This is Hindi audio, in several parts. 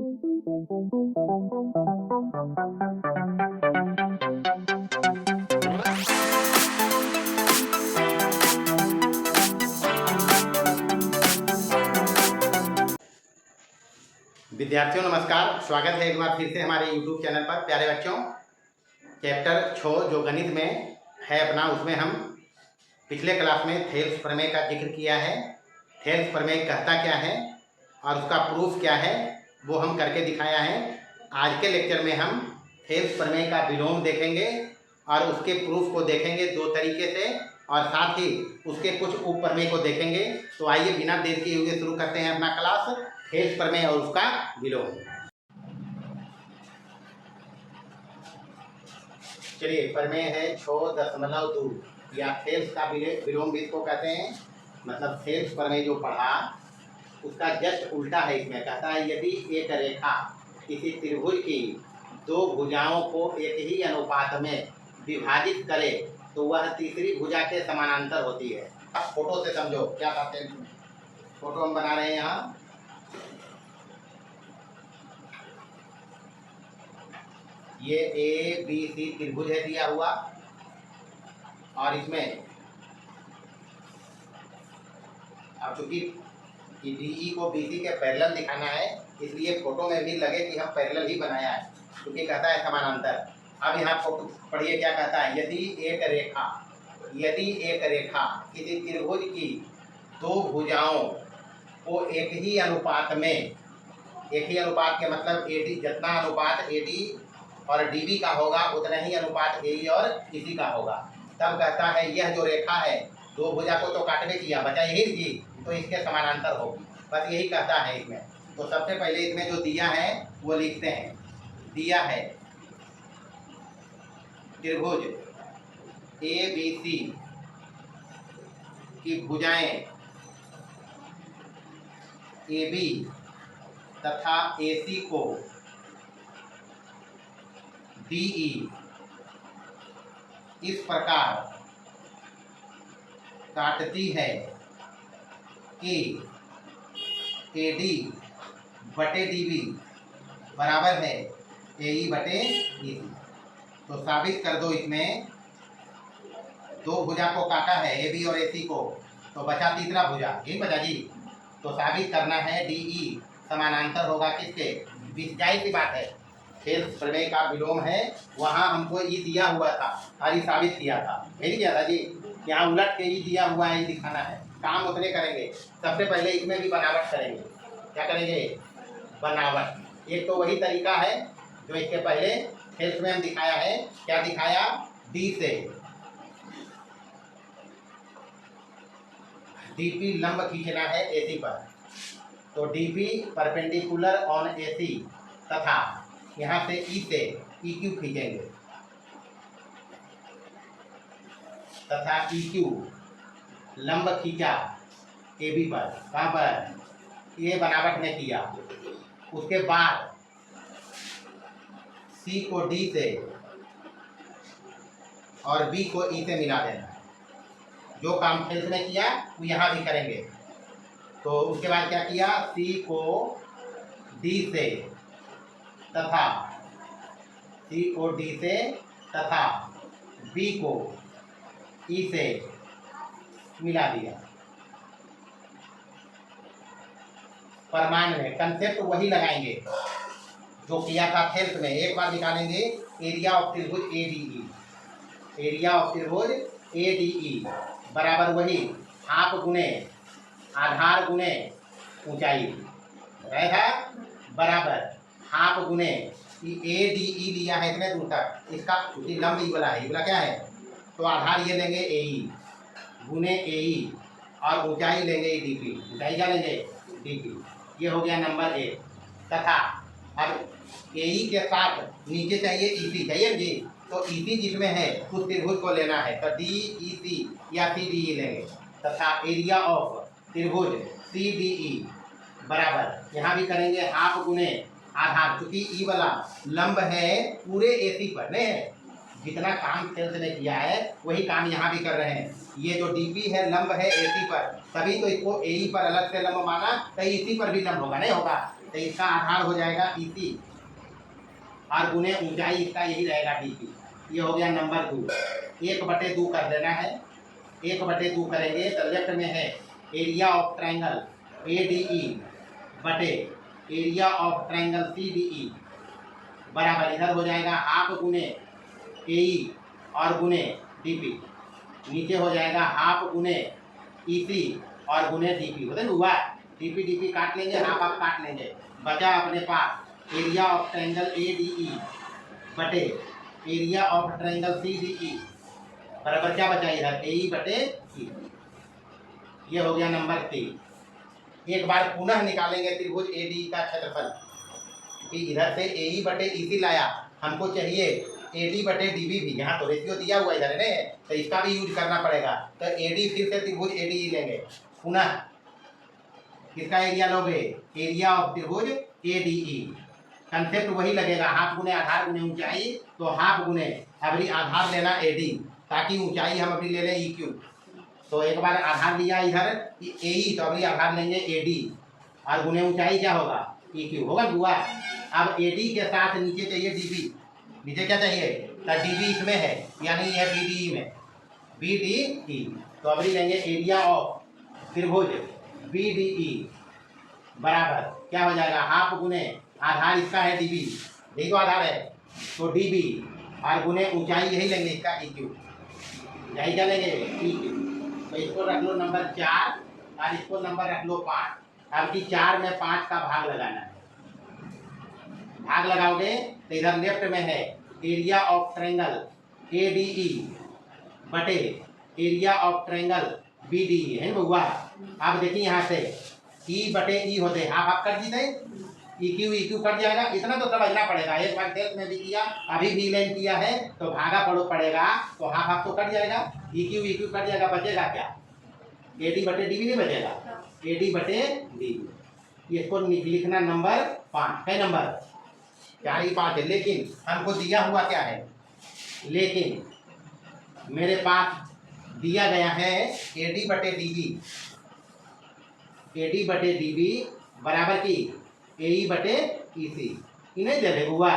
विद्यार्थियों नमस्कार, स्वागत है एक बार फिर से हमारे YouTube चैनल पर। प्यारे बच्चों, चैप्टर 6 जो गणित में है अपना, उसमें हम पिछले क्लास में थेल्स प्रमेय का जिक्र किया है। थेल्स प्रमेय कहता क्या है और उसका प्रूफ क्या है वो हम करके दिखाया है। आज के लेक्चर में हम थेल्स प्रमेय का विलोम देखेंगे और उसके प्रूफ को देखेंगे दो तरीके से, और साथ ही उसके कुछ उप प्रमेय को देखेंगे। तो आइए बिना देर किए हुए शुरू करते हैं अपना क्लास, थेल्स प्रमेय और उसका विलोम। चलिए, प्रमेय है 6.2 या थेल्स का विलोम भी इसको कहते हैं। मतलब थेल्स प्रमेय जो पढ़ा उसका जस्ट उल्टा है। इसमें कहता है यदि एक रेखा किसी त्रिभुज की दो भुजाओं को एक ही अनुपात में विभाजित करे तो वह तीसरी भुजा के समानांतर होती है। अब फोटो से समझो क्या कहते हैं। फोटो हम बना रहे हैं यहाँ। ये ABC त्रिभुज है दिया हुआ, और इसमें अब चूंकि DE को BC के पैरेलल दिखाना है, इसलिए फोटो में भी लगे कि हम पैरेलल ही बनाया है, क्योंकि कहता है समानांतर। अब यहाँ फोटो पढ़िए क्या कहता है। यदि एक रेखा किसी त्रिभुज की दो भुजाओं को एक ही अनुपात में, एक ही अनुपात के मतलब AD, जितना अनुपात AD और DB का होगा उतना ही अनुपात AE और BC का होगा, तब कहता है यह जो रेखा है दो भुजा को तो काटने किया, बचा यही थी, तो इसके समानांतर होगी। बस यही कहता है इसमें। तो सबसे पहले इसमें जो दिया है वो लिखते हैं। दिया है त्रिभुज ABC की भुजाएं AB तथा AC को DE इस प्रकार काटती है कि AD बटे DB बराबर है AE बटे EC। तो साबित कर दो। इसमें दो भुजा को काटा है AB और AC को, तो बचा तीसरा भुजा, यही बचा जी। तो साबित करना है DE समानांतर होगा किसके, जाहिर सी बात है। थेल्स प्रमेय का विलोम है, वहाँ हमको E दिया हुआ था और ये साबित किया था, यही किया था जी। यहाँ उलट के E दिया हुआ है, ये दिखाना है। काम उतने करेंगे। सबसे पहले इसमें भी बनावट करेंगे। क्या करेंगे? बनावट। एक तो वही तरीका है जो इसके पहले थेल्स में हम दिखाया है। क्या दिखाया? D से DP लंब खींचना है AC पर, तो DP परपेंडिकुलर ऑन AC तथा यहाँ से E से EQ खींचेंगे तथा EQ लंब खींचा AB पर। कहाँ पर? ये बनावट में किया। उसके बाद C को D से और B को E से मिला देना। जो काम थेल्स में किया वो यहाँ भी करेंगे। तो उसके बाद क्या किया? C को D से तथा C को D से तथा B को E से मिला दिया। प्रमाण में कंसेप्ट वही लगाएंगे जो किया था थेल्स में। एक बार निकालेंगे एरिया ऑफ त्रिभुज ADE। एरिया ऑफ त्रिभुज ADE बराबर वही हाफ गुने आधार गुने ऊंचाई रहेगा, बराबर हाफ गुने ADE लिया है इतने दूर तक, इसका लंब ई वाला है। ई वाला क्या है? तो आधार ये लेंगे AE गुने AE और ऊंचाई लेंगे DP। ऊंचाई क्या लेंगे? DP। ये हो गया नंबर 1। तथा अब AE के साथ नीचे चाहिए EC, चाहिए जी। तो EC जिसमें है उस त्रिभुज को लेना है, तो DEC या CDE लेंगे। तथा एरिया ऑफ त्रिभुज CDE बराबर यहाँ भी करेंगे हाफ गुने आधार, क्योंकि ई वाला लंब है पूरे AC पर, नहीं है। जितना काम थेल्स ने किया है वही काम यहाँ भी कर रहे हैं। ये जो DP है लंब है AC पर, तभी तो इसको AE पर अलग से लंब माना, तो EC पर भी लंब होगा, नहीं होगा। तो इसका आधार हो जाएगा EC और गुने ऊंचाई इसका यही रहेगा DP। ये हो गया नंबर 2। 1/2 कर देना है। 1/2 करेंगे तो लेफ्ट में है एरिया ऑफ ट्रायंगल ADE बटे एरिया ऑफ ट्रायंगल CDE बराबर इधर हो जाएगा हाफ गुने AE और गुने DP। नीचे हो जाएगा हाफ गुने EC और गुने DP। होता है हुआ DP काट लेंगे, हाफ हाफ काट लेंगे, बचा अपने पास एरिया ऑफ ट्रायंगल ADE बटे एरिया ऑफ ट्रायंगल CDE बराबर क्या बचा इधर AE बटे E। ये हो गया नंबर 3। एक बार पुनः निकालेंगे त्रिभुज ADE का क्षेत्रफल कि इधर से AE बटे EC लाया, हमको चाहिए AD बटे DB भी। यहाँ तो रेशियो दिया हुआ इधर है ना, तो इसका भी यूज करना पड़ेगा। तो AD फिर से त्रिभुज ADE लेंगे, पुनः किसका एरिया लोगे, एरिया ऑफ त्रिभुज ADE। कंसेप्ट वही लगेगा, हाफ गुने आधार गुने ऊंचाई, तो हाफ गुने अभी आधार लेना AD ताकि ऊंचाई हम अभी ले लें EQ। तो एक बार आधार लिया इधर AE, तो अभी आधार लेंगे AD और गुने ऊंचाई क्या होगा EQ होगा बुआ। अब AD के साथ नीचे चाहिए DB, नीचे क्या चाहिए तो DB इसमें है, यानी यह BDE में BDE। तो अभी लेंगे एरिया ऑफ त्रिभुज BDE बराबर क्या हो जाएगा हाफ गुने आधार इसका है DB, यही तो आधार है, तो DB और गुने ऊंचाई यही लेंगे इसका EQ, यही क्या लेंगे EQ। तो इसको रख लो नंबर 4 और इसको नंबर रख लो 5। अब की 4 में 5 का भाग लगाना है। भाग लगाओगे तो इधर लेफ्ट में है एरिया ऑफ ट्रायंगल ADE बटे एरिया ऑफ ट्रायंगल BDE है बउआ। अब देखिए यहाँ से E बटे E होते हाफ हाफ कट जीते, EQ कट जाएगा। इतना तो समझना पड़ेगा, एक बार टेस्ट में भी किया, अभी भी लेन किया है, तो भागा पड़ेगा, तो हाफ हाफ तो कट जाएगा, EQ कट जाएगा, बचेगा क्या AD बटे DB नहीं बचेगा, AD बटे DB। इसको लिखना नंबर 5 है, नंबर 4 ही 5 है। लेकिन हमको दिया हुआ क्या है, लेकिन मेरे पास दिया गया है AD बटे DB बराबर की AE बटे EC। इन्हें दे हुआ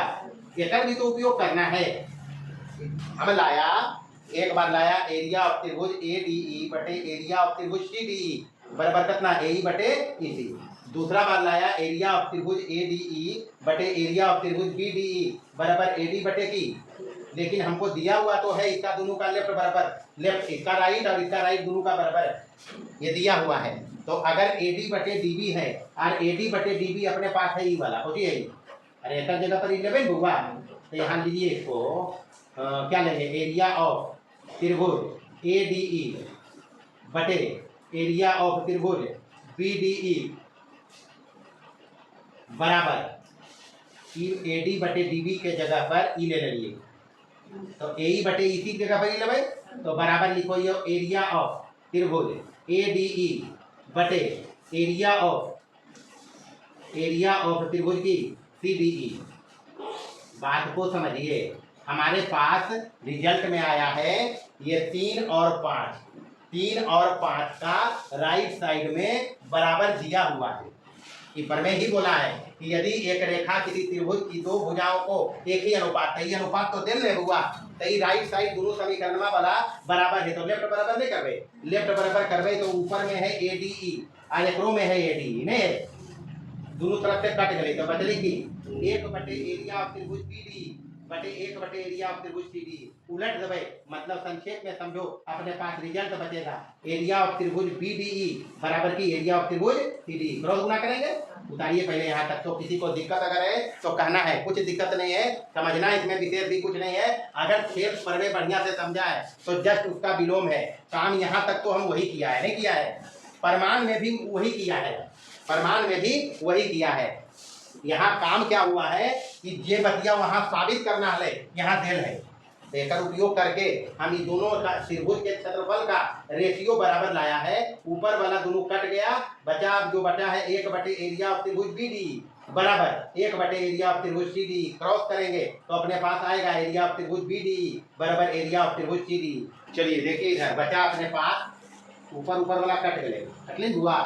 एक भी तो उपयोग करना है। हम लाया, एक बार लाया एरिया ऑफ त्रिभुज ADE बटे एरिया ऑफ त्रिभुज CDE बराबर कितना AE बटे EC। दूसरा बार लाया एरिया ऑफ त्रिभुज ADE बटे एरिया ऑफ त्रिभुज BDE बराबर AD बटे की। लेकिन हमको दिया हुआ तो है इसका दोनों का लेफ्ट बराबर, लेफ्ट इसका राइट और इसका राइट दोनों का बराबर है, ये दिया हुआ है। तो अगर AD बटे DB है और AD बटे DB अपने पास है ई वाला, होती है अरे एक जगह पर 11 हुआ, तो यहाँ लीजिए इसको क्या लेंगे एरिया ऑफ त्रिभुज ADE बटे एरिया ऑफ त्रिभुज BDE बराबर AD बटे DB के जगह पर ई ले लीजिए, तो AE बटे EC की जगह पर ई ले, तो बराबर लिखो ये एरिया ऑफ त्रिभुज ADE बटे एरिया ऑफ त्रिभुज की CDE। बात को समझिए, हमारे पास रिजल्ट में आया है ये 3 और 5 का राइट साइड में बराबर दिया हुआ है। ईपर में ही बोला है कि यदि एक रेखा किसी त्रिभुज की दो भुजाओं को एक ही अनुपात, तो ये अनुपात तो दे ले हुआ, तो ये राइट साइड दोनों समीकरण वाला बराबर है, तो लेफ्ट बराबर नहीं करवे, लेफ्ट बराबर करवे तो ऊपर में है ADE और एक रो में है ADE नहीं, दोनों तरफ से कट गई, तो बचली की 1 बटे एरिया ऑफ त्रिभुज BDE बटे 1 बटे एरिया ऑफ त्रिभुज CDE। उलट देवे, मतलब संक्षेप में समझो, अपने पास रिजल्ट बचेगा एरिया ऑफ त्रिभुज BDE बराबर की एरिया ऑफ त्रिभुज CDE। क्रॉस गुना करेंगे, उतारिए पहले यहाँ तक। तो किसी को दिक्कत अगर है तो कहना है, कुछ दिक्कत नहीं है, समझना, इसमें विशेष भी कुछ नहीं है। अगर खेल परवे बढ़िया से समझा है तो जस्ट उसका विलोम है। काम यहाँ तक तो हम वही किया है, नहीं किया है, प्रमाण में भी वही किया है, प्रमाण में भी वही किया है। यहाँ काम क्या हुआ है कि ये बतिया वहाँ साबित करना है, यहाँ देल है, देकर उपयोग करके हम ये दोनों का त्रिभुज के क्षेत्रफल का रेशियो बराबर लाया है। ऊपर वाला दोनों कट गया, बचा अब जो बचा है 1 बटे एरिया ऑफ त्रिभुज BDE बराबर 1 बटे एरिया ऑफ त्रिभुज CDE। क्रॉस करेंगे तो अपने पास आएगा एरिया ऑफ त्रिभुज BDE बराबर एरिया ऑफ त्रिभुज CDE। चलिए देखिए इधर बचा अपने पास, ऊपर वाला कट गए, कट लें हुआ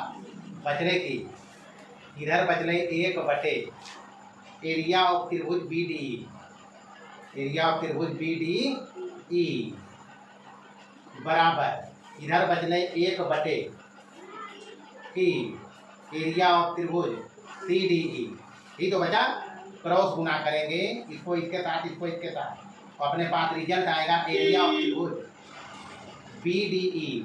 बचने की इधर बचले 1 एरिया ऑफ त्रिभुज B D E, area of त्रिभुज बी डी ई बराबर इधर बचले 1 की एरिया ऑफ त्रिभुज सी डी ई। ये तो बचा, क्रॉस गुना करेंगे इसको इसके साथ, इसको इसके साथ, और अपने पास रिजल्ट आएगा एरिया ऑफ त्रिभुज बी डी ई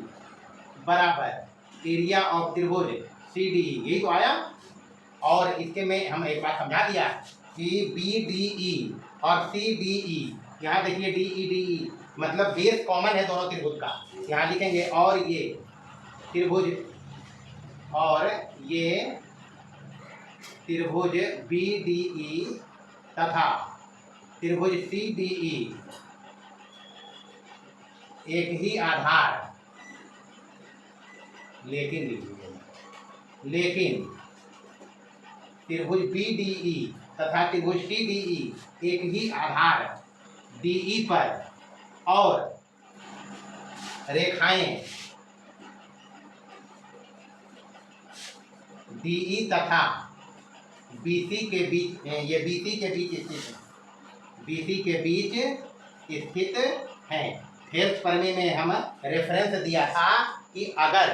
बराबर एरिया ऑफ त्रिभुज सी डी ई। यही तो आया। और इसके में हम एक बात समझा दिया कि बी डी ई और सी डी ई, यहाँ देखिए डी ई मतलब बेस कॉमन है दोनों त्रिभुज का। यहाँ लिखेंगे और ये त्रिभुज बी डी ई तथा त्रिभुज सी डी ई एक ही आधार, लेकिन त्रिभुज बी डी ई तथा त्रिभुज सी डी ई एक ही आधार डी ई पर और रेखाएं डी ई तथा BC के बीच, ये BC के बीच स्थित है, BC के बीच स्थित हैं। फेल्स प्रमेय में हम रेफरेंस दिया था कि अगर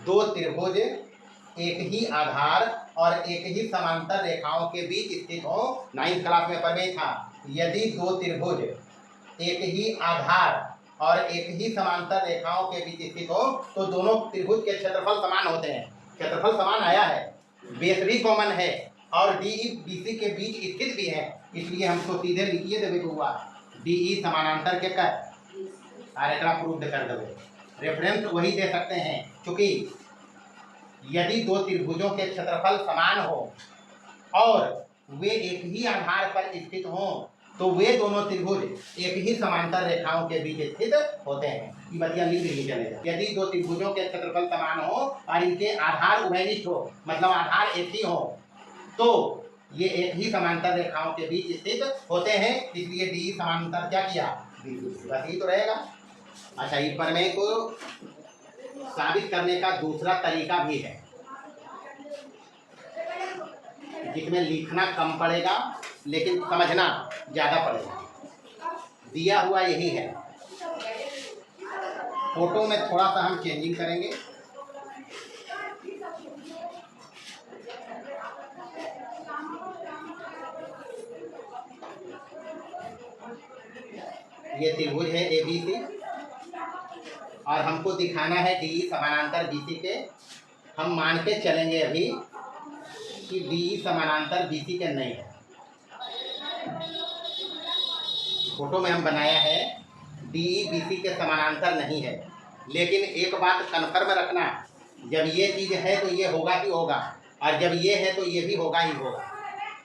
दो त्रिभुज एक ही आधार और एक ही समांतर रेखाओं के बीच स्थित हो, 9th क्लास में प्रमेय था, यदि दो त्रिभुज एक ही आधार और एक ही समांतर रेखाओं के बीच स्थित हो तो दोनों त्रिभुज के क्षेत्रफल समान होते हैं। क्षेत्रफल समान आया है, बेस भी कॉमन है और DE BC के बीच स्थित भी है, इसलिए हमको सीधे लिखिए देवे को हुआ DE समानांतर के कर आरेखा प्रूफ कर देवे। रेफरेंस वही दे सकते हैं, क्योंकि यदि दो त्रिभुजों के क्षेत्रफल समान हो और वे एक ही आधार पर स्थित हों तो वे दोनों त्रिभुज एक ही समांतर रेखाओं के बीच स्थित होते हैं। ये बतिया लिख लीजिए चलेगा। यदि दो त्रिभुजों के क्षेत्रफल समान हो और इनके आधार उभयनिष्ठ हो, मतलब आधार एक ही हो, तो ये एक ही समांतर रेखाओं के बीच स्थित होते हैं, इसलिए डी समांतर क्या किया, बस यही तो रहेगा। अच्छा, इस प्रमेय को साबित करने का दूसरा तरीका भी है जिसमें लिखना कम पड़ेगा लेकिन समझना ज़्यादा पड़ेगा। दिया हुआ यही है, फोटो में थोड़ा सा हम चेंजिंग करेंगे। ये त्रिभुज है ABC और हमको दिखाना है DE समानांतर BC के। हम मान के चलेंगे अभी कि DE समानांतर BC के नहीं है। फोटो में हम बनाया है DE BC के समानांतर नहीं है, लेकिन एक बात कन्फर्म रखना, जब ये चीज़ है तो ये होगा ही होगा और जब ये है तो ये भी होगा ही होगा।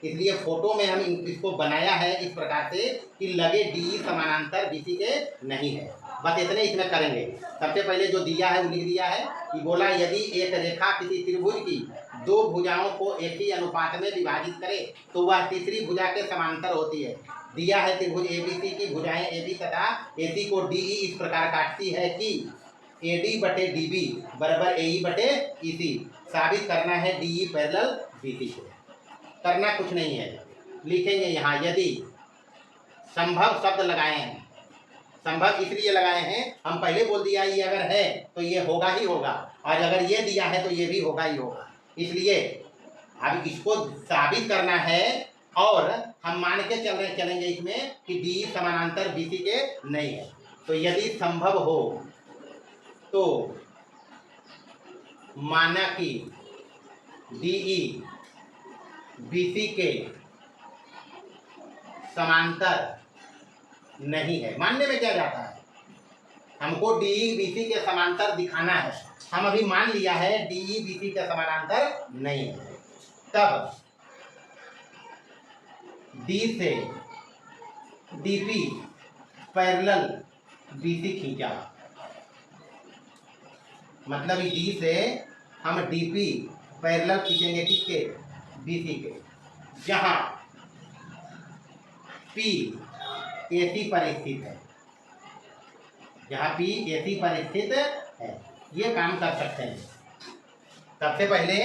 इसलिए फोटो में हम इसको बनाया है इस प्रकार से कि लगे DE समानांतर BC के नहीं है। बस इतने इसमें करेंगे। सबसे पहले जो दिया है वो लिख दिया है कि बोला यदि एक रेखा किसी त्रिभुज की दो भुजाओं को एक ही अनुपात में विभाजित करे तो वह तीसरी भुजा के समांतर होती है। दिया है त्रिभुज ABC की भुजाएं AB तथा AC को DE इस प्रकार काटती है कि AD बटे DB बराबर AE बटे EC। साबित करना है DE पैरेलल BC को। करना कुछ नहीं है, लिखेंगे यहाँ यदि संभव शब्द लगाए हैं। संभव इसलिए लगाए हैं, हम पहले बोल दिया ये अगर है तो ये होगा ही होगा और अगर ये दिया है तो ये भी होगा ही होगा। इसलिए अब इसको साबित करना है और हम मान के चलेंगे इसमें कि DE समानांतर BC के नहीं है। तो यदि संभव हो तो माना कि DE BC के समांतर नहीं है। मानने में क्या जाता है, हमको DE BC के समांतर दिखाना है। हम अभी मान लिया है DE BC के समानांतर नहीं है, तब D से DP पैरेलल BC खींचा, मतलब D से हम DP पैरेलल खींचेंगे किसके, BC के, जहां P AC पर स्थित है, जहां P AC पर स्थित है। ये काम कर सकते हैं। सबसे पहले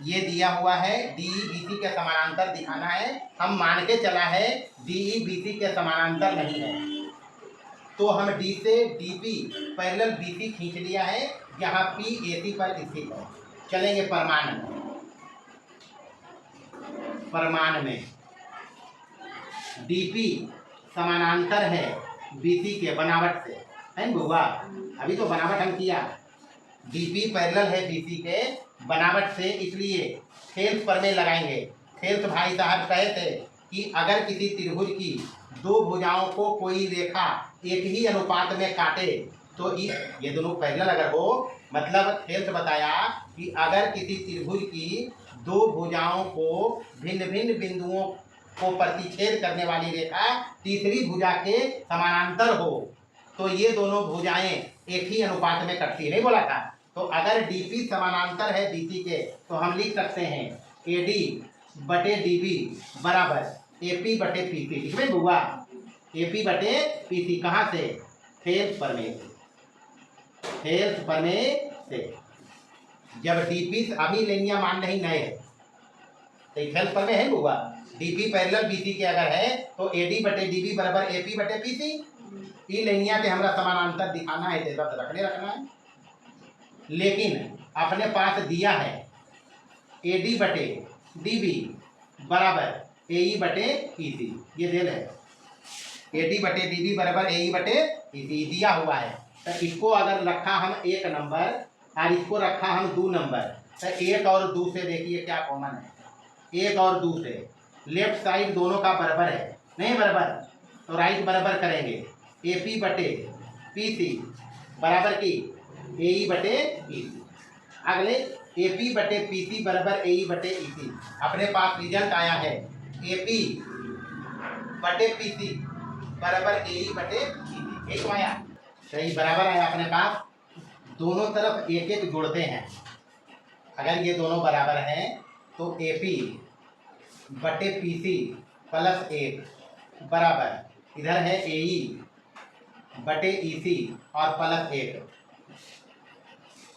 ये दिया हुआ है DE BC के समानांतर दिखाना है। हम मान के चला है DE BC के समानांतर नहीं है, तो हम D से DP पैरेलल BC खींच लिया है, यहाँ P AC पर स्थित है। चलेंगे परमाणु में DP समानांतर है BC के बनावट से, है ना बुआ? अभी तो बनावट हम किया। DP पैरेलल है BC के बनावट से, इसलिए थेल्स प्रमेय लगाएंगे। थेल्स भाई साहब कहे थे कि अगर किसी त्रिभुज की दो भुजाओं को कोई रेखा एक ही अनुपात में काटे तो ये दोनों पैरेलल अगर हो, मतलब थेल्स बताया कि अगर किसी त्रिभुज की दो भुजाओं को भिन्न भिन्न बिंदुओं को प्रतिच्छेद करने वाली रेखा तीसरी भुजा के समानांतर हो तो ये दोनों भुजाएं एक ही अनुपात में कटती, नहीं बोला था? तो अगर DP समानांतर है BC के तो हम लिख सकते हैं AD बटे DB बराबर AP बटे PC। ठीक है बुआ? AP बटे PC कहाँ से? थेल्स प्रमेय से। थेल्स प्रमेय से जब DP अभी लेनिया मान नहीं नए है तो थेल्स प्रमेय है बुआ। DP पैरेलल BC के अगर है तो AD बटे DB बराबर AP बटे PC। ई लेनिया के हमरा समानांतर दिखाना है, तो रखना है, लेकिन अपने पास दिया है AD बटे DB बराबर AE बटे EC। ये देन है AD बटे DB बराबर AE बटे EC दिया हुआ है। तो इसको अगर रखा हम 1 नंबर और इसको रखा हम 2 नंबर, तो 1 और 2 से देखिए क्या कॉमन है। 1 और 2 से लेफ्ट साइड दोनों का बराबर है, नहीं बराबर? तो राइट बराबर करेंगे AP बटे PC बराबर की AE बटे EC। अगले AP बटे PC बराबर AE बटे EC। अपने पास रिजल्ट आया है AP बटे PC बराबर AE बटे EC। एक आया सही, बराबर आया अपने पास। दोनों तरफ एक एक जोड़ते हैं। अगर ये दोनों बराबर हैं तो AP बटे PC प्लस 1 बराबर इधर है AE बटे EC और प्लस 1।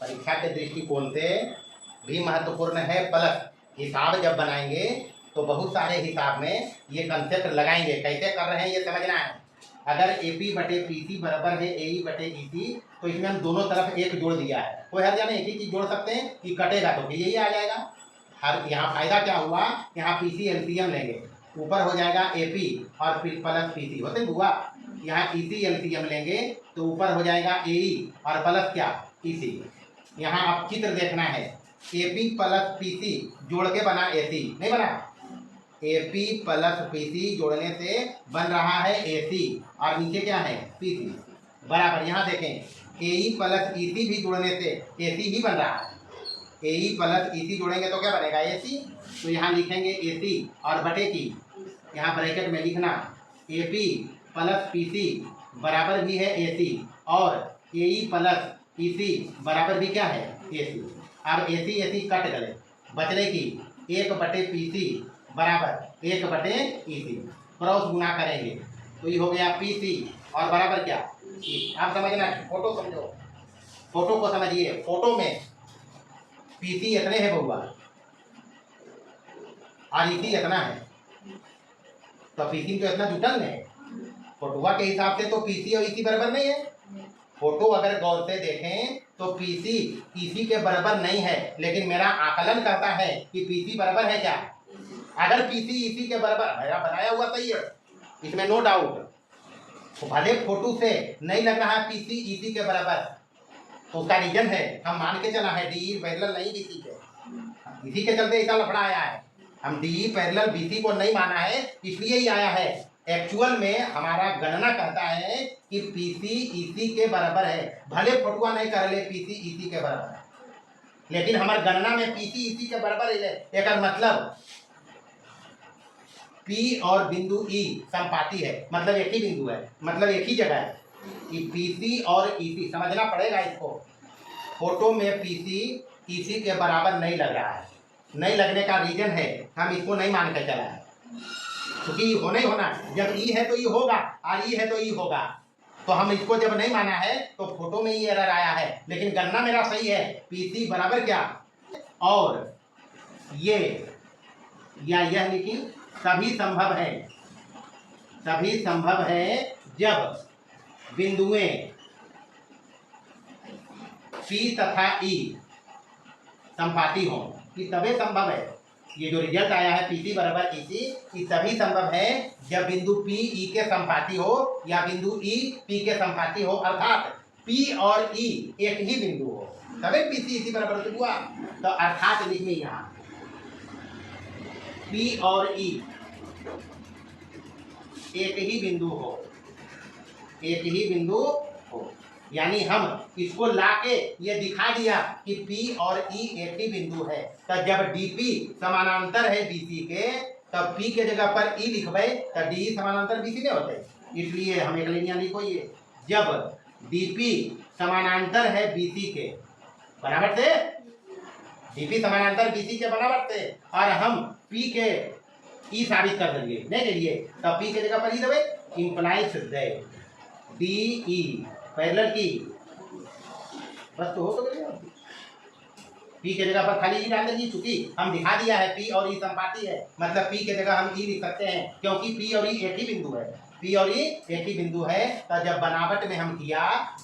परीक्षा के दृष्टिकोण से भी महत्वपूर्ण है। प्लस हिसाब जब बनाएंगे तो बहुत सारे हिसाब में ये कंसेप्ट लगाएंगे। कैसे कर रहे हैं ये समझना है। अगर AP बटे PC बराबर है AE बटे EC तो इसमें हम दोनों तरफ एक जोड़ दिया है। कोई हर जगह एक ही चीज जोड़ सकते हैं कि कटेगा तो फिर यही आ जाएगा। हर यहाँ फायदा क्या हुआ, यहाँ PC LCM लेंगे, ऊपर हो जाएगा AP और फिर प्लस PC होते हुआ। यहाँ EC LCM लेंगे तो ऊपर हो जाएगा AE और प्लस क्या EC। यहाँ अब चित्र देखना है, AP प्लस PC जोड़ के बना AC, नहीं बना? AP प्लस PC जोड़ने से बन रहा है AC और नीचे क्या है PC बराबर। यहाँ देखें AE प्लस EC भी जोड़ने से AC ही बन रहा है। AE प्लस EC जोड़ेंगे तो क्या बनेगा AC। तो यहाँ लिखेंगे AC और बटे की यहाँ ब्रैकेट में लिखना AP प्लस PC बराबर भी है AC और AE प्लस EC बराबर भी क्या है AC। अब AC कट गए, बचने की 1 बटे PC बराबर 1 बटे EC। क्रॉस गुना करेंगे तो ये हो गया PC और बराबर क्या E। आप समझना, फोटो समझो, फोटो को समझिए। फोटो में PC इतने है बउआ और EC इतना है, तो PC तो इतना जुटल है। फोटोवा के हिसाब से तो PC और EC बराबर नहीं है। फोटो अगर गौर से देखें तो PC EC के बराबर नहीं है, लेकिन मेरा आकलन कहता है कि PC बराबर है क्या। अगर PC EC के बराबर, मेरा बनाया हुआ सही है, इसमें नो डाउट। तो भले फोटो से नहीं लग रहा है PC EC के बराबर, तो उसका रीजन है हम मान के चला है DE पैरेलल नहीं BC के। इसी के चलते ऐसा लफड़ा आया है। हम DE पैरेलल BC को नहीं माना है, इसलिए ही आया है। एक्चुअल में हमारा गणना कहता है कि PC EC के बराबर है। भले फोटुआ नहीं कर ले PC EC के बराबर है, लेकिन हमारे गणना में PC EC के बराबर है। एक मतलब P और बिंदु E संपाती है, मतलब एक ही बिंदु है, मतलब एक ही जगह है। कि PC और EC समझना पड़ेगा इसको। फोटो में PC EC के बराबर नहीं लग रहा है। नहीं लगने का रीजन है हम इसको नहीं मान के चला है, क्योंकि होना ही होना। जब E है तो E होगा और E है तो E होगा। तो हम इसको जब नहीं माना है तो फोटो में ही एरर आया है, लेकिन गणना मेरा सही है। PC बराबर क्या और ये या यह लिखी, सभी संभव है जब बिंदुएं P तथा E संपाती हो, कि तभी संभव है। ये जो रिजल्ट आया है PC बराबर EC, ये तभी संभव है जब बिंदु P E के संपाती हो या बिंदु E P के संपाती हो, अर्थात P और E एक ही बिंदु हो, तभी PC EC बराबर तो हुआ। तो अर्थात लिखने यहाँ P और E एक ही बिंदु हो, यानी हम इसको लाके ये दिखा दिया कि P और E एक ही बिंदु है। तो जब DP समानांतर है BC के, तब P के जगह पर E लिखबे तो DE समानांतर BC नहीं होते, इसलिए हम एक लाइन लिखो ये, जब DP समानांतर है BC के बराबर थे, DP समानांतर BC के बराबर थे, और हम P के E साबित कर देंगे नहीं के लिए, तब P के जगह पर E देवे, इंप्लाइज DE पैरेलल की, बस तो हो तो गया। P के जगह पर खाली E डाल देंगे, चूंकि हम दिखा दिया है P और E संपाती है, मतलब P के जगह हम E लिख सकते हैं, क्योंकि P और E एक ही बिंदु है, P और E एक ही बिंदु है। तो जब बनावट में हम किया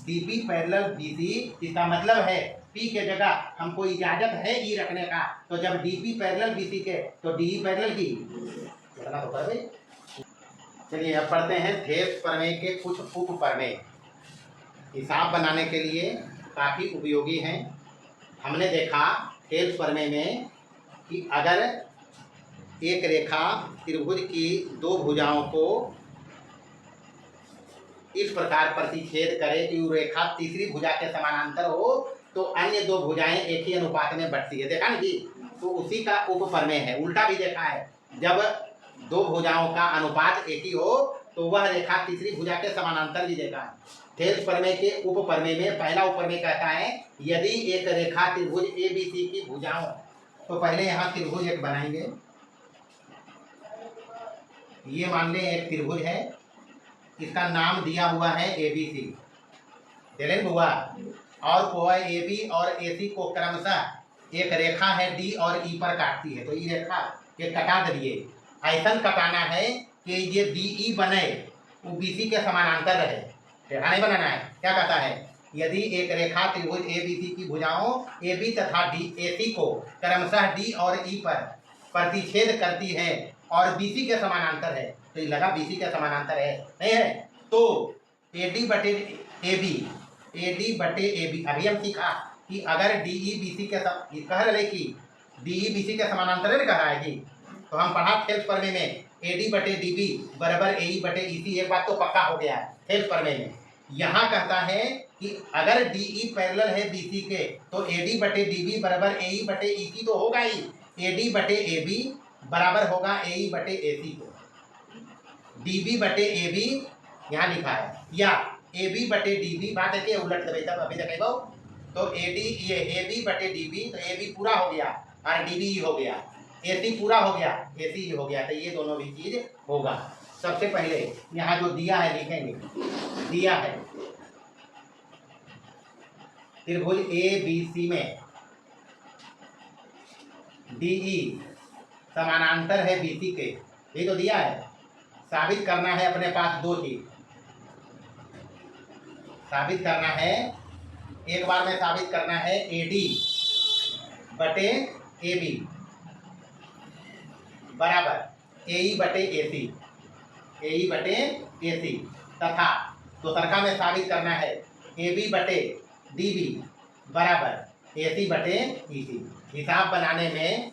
DP पैरेलल BC, इसका मतलब है P के जगह हमको इजाजत है E रखने का, तो जब DP पैरेलल BC के तो DE पैरेलल की, इतना तो कर भाई। चलिए अब पढ़ते हैं थेव्स प्रमेय के कुछ उप प्रमेय, हिसाब बनाने के लिए काफ़ी उपयोगी हैं। हमने देखा थेव्स प्रमेय में कि अगर एक रेखा त्रिभुज की दो भुजाओं को इस प्रकार प्रतिच्छेद करे कि वो रेखा तीसरी भुजा के समानांतर हो, तो अन्य दो भुजाएं एक ही अनुपात में बढ़ती है, देखा नहीं? तो उसी का उप प्रमेय है। उल्टा भी देखा है, जब दो भुजाओं का अनुपात एक ही हो तो वह रेखा तीसरी भुजा के समानांतर भी देखा है। थेव्स प्रमेय के उप प्रमेय में पहला उप प्रमेय कहता है, यदि एक रेखा त्रिभुज ABC की भुजाओं, तो पहले यहाँ त्रिभुज एक बनाएंगे, ये मान लें एक त्रिभुज है, इसका नाम दिया हुआ है ABC, चलें हुआ, और कोई AB और AC को क्रमशः एक रेखा है D और E पर काटती है, तो ये रेखा ये कटा दिए, ऐसा कटाना है कि ये DE बने वो BC के समानांतर रहे, रेखा नहीं बनाना है। क्या कहता है, यदि एक रेखा त्रिभुज ABC की भुजाओं AB तथा AC को क्रमशः D और E पर प्रतिच्छेद करती है और BC के समानांतर है, तो ये लगा BC के समानांतर है नहीं है, तो AD बटे AB, अभी हम सीखा कि अगर DE BC के कह रहे कि DE BC के समानांतर कह रहा है जी, तो हम पढ़ा थेव्स प्रमेय में AD बटे DB बराबर AE बटे EC, एक बात तो पक्का हो गया है थेव्स प्रमेय में। यहाँ कहता है कि अगर DE पैरेलल है BC के, तो AD बटे DB बराबर AE बटे EC तो होगा ही, AD बटे AB बराबर होगा AE बटे AC को, DB बटे AB यहाँ लिखा है, या AB बटे DB, बात है कि उलट दे तब अभी तक तो AD ये AB बटे DB, तो AB पूरा हो गया और DB हो गया, AC पूरा हो गया, AC हो गया, तो ये दोनों भी चीज होगा। सबसे पहले यहाँ जो दिया है लिखेंगे, दिया है त्रिभुज ABC में DE समानांतर है BC के, ये तो दिया है, साबित करना है अपने पास दो चीज साबित करना है, एक बार में साबित करना है AD बटे AB बराबर AE बटे AC, तथा दूसरका में साबित करना है AB बटे DB बराबर AC बटे EC। हिसाब बनाने में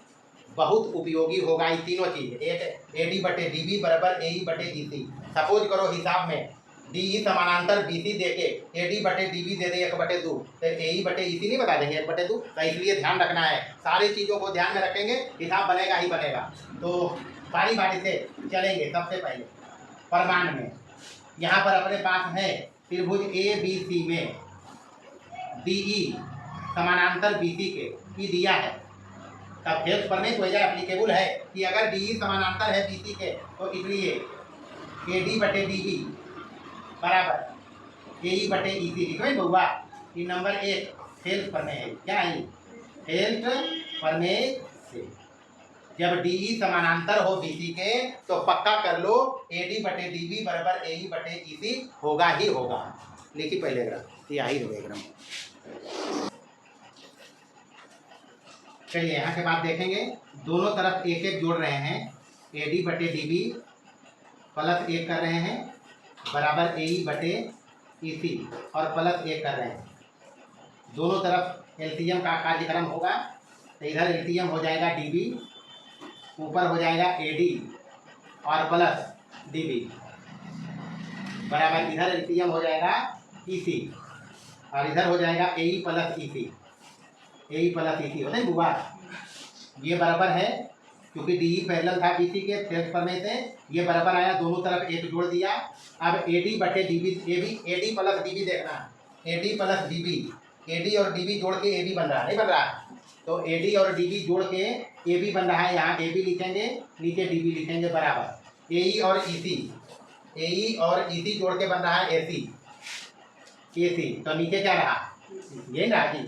बहुत उपयोगी होगा ये तीनों चीज, एक AD बटे DB बराबर AE बटे EC। सपोज करो हिसाब में DE समानांतर BC देके AD बटे DB दे दे 1/2, तो AE बटे EC नहीं बता देंगे 1/2, तो इसलिए ध्यान रखना है, सारी चीज़ों को ध्यान में रखेंगे, हिसाब बनेगा ही बनेगा। तो बारी बारी से चलेंगे। सबसे पहले प्रमाण में यहाँ पर अपने पास है त्रिभुज ABC में DE समानांतर BC के, ये दिया है, तब थेव्स प्रमेय तो एप्लीकेबल है कि अगर DE समानांतर है BC के, तो इसलिए AD बटे DB बराबर AE बटे EC लिखो बहुआ। ये नंबर 1 थेव्स प्रमेय है, क्या है थेव्स प्रमेय से। जब DE समानांतर हो BC के तो पक्का कर लो AD बटे DB बराबर AE बटे EC होगा ही होगा। लिखिए पहले ग्राफ, यही रहेगा। चलिए यहाँ के बाद देखेंगे, दोनों तरफ एक एक जोड़ रहे हैं, AD बटे DB प्लस 1 कर रहे हैं बराबर AE बटे EC और प्लस 1 कर रहे हैं। दोनों तरफ एलसीएम का कार्यक्रम होगा, तो इधर एलसीएम हो जाएगा DB, ऊपर हो जाएगा AD और प्लस DB बराबर इधर एलसीएम हो जाएगा EC और इधर हो जाएगा AE plus EC, AE plus EC होता है बुआ। ये बराबर है क्योंकि DE पैरेलल था BC के सेल्फ प्रमेय से, ये बराबर आया, दोनों तरफ एक जोड़ दिया। अब AD बटे DB, AD प्लस DB देखना, AD प्लस DB, AD और DB जोड़ के AB बन रहा है, नहीं बन रहा? तो AD और DB जोड़ के AB बन रहा है, यहाँ AB लिखेंगे, नीचे DB लिखेंगे बराबर AE और EC, AE और EC जोड़ के बन रहा है AC, तो नीचे क्या रहा, ये रहा जी।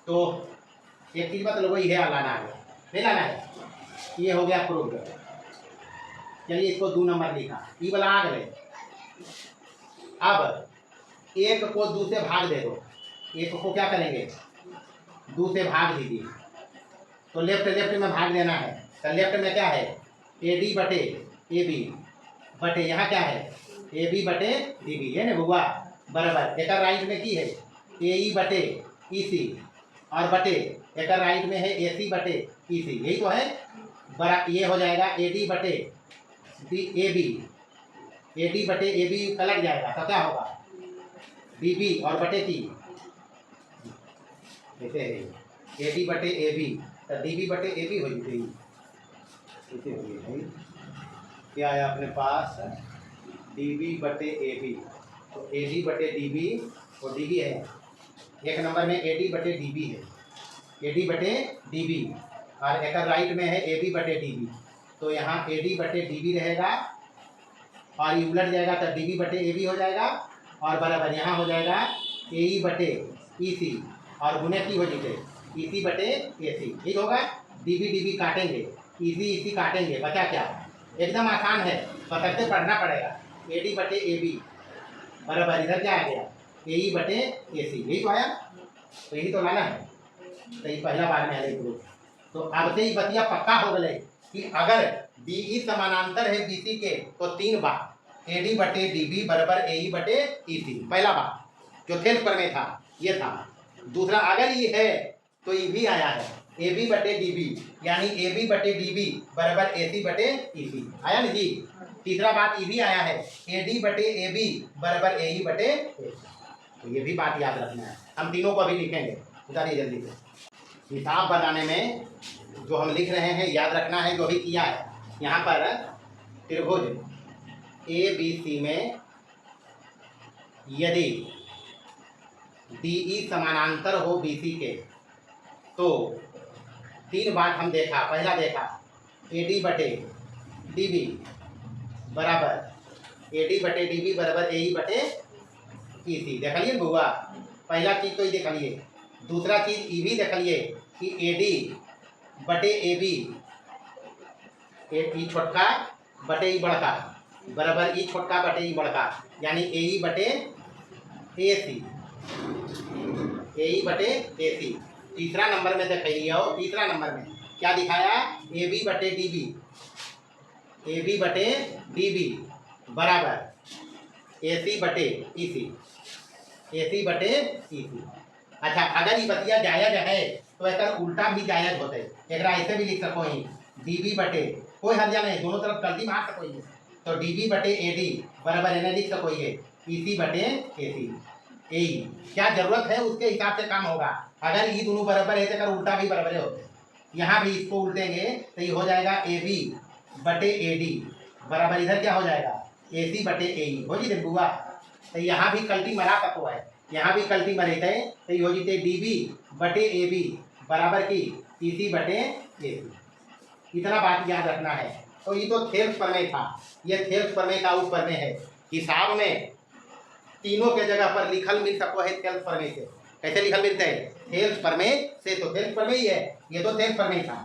तो एक चीज बता लो, ये लाना है, नहीं लाना है, ये हो गया प्रूव्ड। चलिए इसको 2 नंबर लिखा, ई वाला आ गए। अब एक को 2 से भाग दे दो, एक को क्या करेंगे 2 से भाग दीजिए, तो लेफ्ट में भाग देना है। तो लेफ्ट में क्या है AD बटे AB बटे यहाँ क्या है AB बटे DB है ना बुआ बराबर। एक राइट में की है AE बटे EC और बटे एक राइट में है AC बटे EC, यही तो है बरा। ये हो जाएगा AD बटे AB, AD बटे AB पलट जाएगा तो क्या होगा DB और बटे की ऐसे है AD बटे AB तो DB बटे AB हो जाएगी, ऐसे हो गई। क्या है अपने पास DB बटे AB, तो AD बटे DB और DB है, एक नंबर में AD बटे DB है, AD बटे DB और एक राइट में है AB बटे DB, तो यहाँ AD बटे DB रहेगा और ये उलट जाएगा तो DB बटे AB हो जाएगा और बराबर यहाँ हो जाएगा AE बटे EC और गुने की हो जाए EC बटे AC, ठीक होगा। DB काटेंगे, EC काटेंगे, बचा क्या, एकदम आसान है, पकड़ते पढ़ना पड़ेगा। AD बटे AB बराबर इधर क्या आ गया AE बटे AC, यही तो आया, तो यही तो लाना है। तो ये पहला बार में आए ग्रुप, तो अब से ही बतिया पक्का हो गए कि अगर DE समानांतर है BC के तो 3 बार AD बटे DB बराबर AE बटे EC, पहला बार जो थेल्स प्रमेय था ये था। दूसरा अगर ये है तो ये भी आया है AB बटे DB यानी AB बटे DB बराबर AC बटे EC, आया ना जी। तीसरा बात ये भी आया है AD बटे AB बराबर AE बटे AC, तो ये भी बात याद रखना है। हम तीनों को अभी लिखेंगे, उतारिए जल्दी से। हिसाब बनाने में जो हम लिख रहे हैं याद रखना है, जो भी किया है यहाँ पर त्रिभुज ABC में यदि DE समानांतर हो BC के तो 3 बात हम देखा। पहला देखा AD बटे DB बराबर AD बटे DB बराबर AE बटे EC, देख लिए बुआ, पहला चीज तो ये देख लिए। दूसरा चीज ये भी देख लिए कि AD बटे AB ई छोटका बटे ई बड़का बराबर ई छोटका बटे ई बड़का यानी AE बटे AC, AE बटे AC। तीसरा नंबर में दिखाइए, और तीसरा नंबर में क्या दिखाया AB बटे DB, AB बटे DB बराबर AC बटे EC, AC बटे EC। अच्छा, अगर ये बतिया जायज है तो एक उल्टा भी जायज होते, एक ऐसे भी लिख सको ही DB बटे, कोई हर्जा नहीं, दोनों तरफ गलती मार सको, तो DB बटे AD बराबर इन्हें लिख सको EC बटे AC। AE क्या जरूरत है उसके हिसाब से काम होगा। अगर ये दोनों बराबर है तो अगर उल्टा भी बराबर होते, यहाँ भी इसको उल्टेंगे तो ये हो जाएगा AB बटे AD बराबर इधर क्या हो जाएगा AC बटे AE हो जी बुआ। तो यहाँ भी कल्टी मरा सको है, यहाँ भी कल्टी मरे थे तो ये हो जीते DB बटे AB बराबर की EC बटे AC। इतना बात याद रखना है। तो ये तो थेल्स प्रमेय था, ये थेल्स प्रमेय का उप प्रमेय है। हिसाब में तीनों के जगह पर लिखल मिल सको है थेल्स प्रमेय से। कैसे लिखल मिलते हैं थेल्स प्रमेय से, तो थेल्स प्रमेय ही है, ये तो थेल्स प्रमेय था।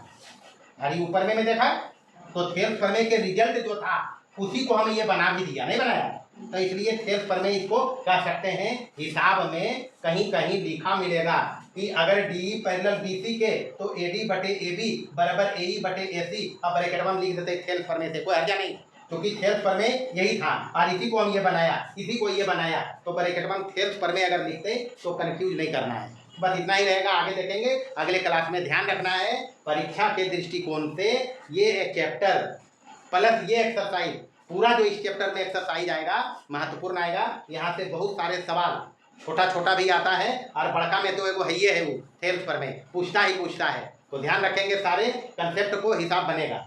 अरे ऊपर में देखा, तो थेल्स प्रमेय के रिजल्ट जो था उसी को हम ये बना भी दिया, नहीं बनाया। तो इसलिए थेल्स प्रमेय इसको कह सकते हैं। हिसाब में कहीं कहीं लिखा मिलेगा कि अगर डी पैरेलल बीसी के तो एडी बटे एबी बराबर एई बटे एसी। अब ब्रैकेट में लिख देते थेल्स प्रमेय से, कोई हर्जा नहीं, क्योंकि थेल्स प्रमेय यही था और इसी को हम ये बनाया, इसी को ये बनाया। तो ब्रैकेट में थेल्स प्रमेय अगर लिखते तो कंफ्यूज नहीं करना है। बस इतना ही रहेगा, आगे देखेंगे अगले क्लास में। ध्यान रखना है परीक्षा के दृष्टिकोण से ये एक चैप्टर प्लस ये एक्सरसाइज, पूरा जो इस चैप्टर में एक्सरसाइज आएगा महत्वपूर्ण आएगा। यहाँ से बहुत सारे सवाल छोटा छोटा भी आता है और बड़का में तो एगो है वो थेल्स प्रमेय पूछता ही पूछता है। तो ध्यान रखेंगे, सारे कंसेप्ट को हिसाब बनेगा।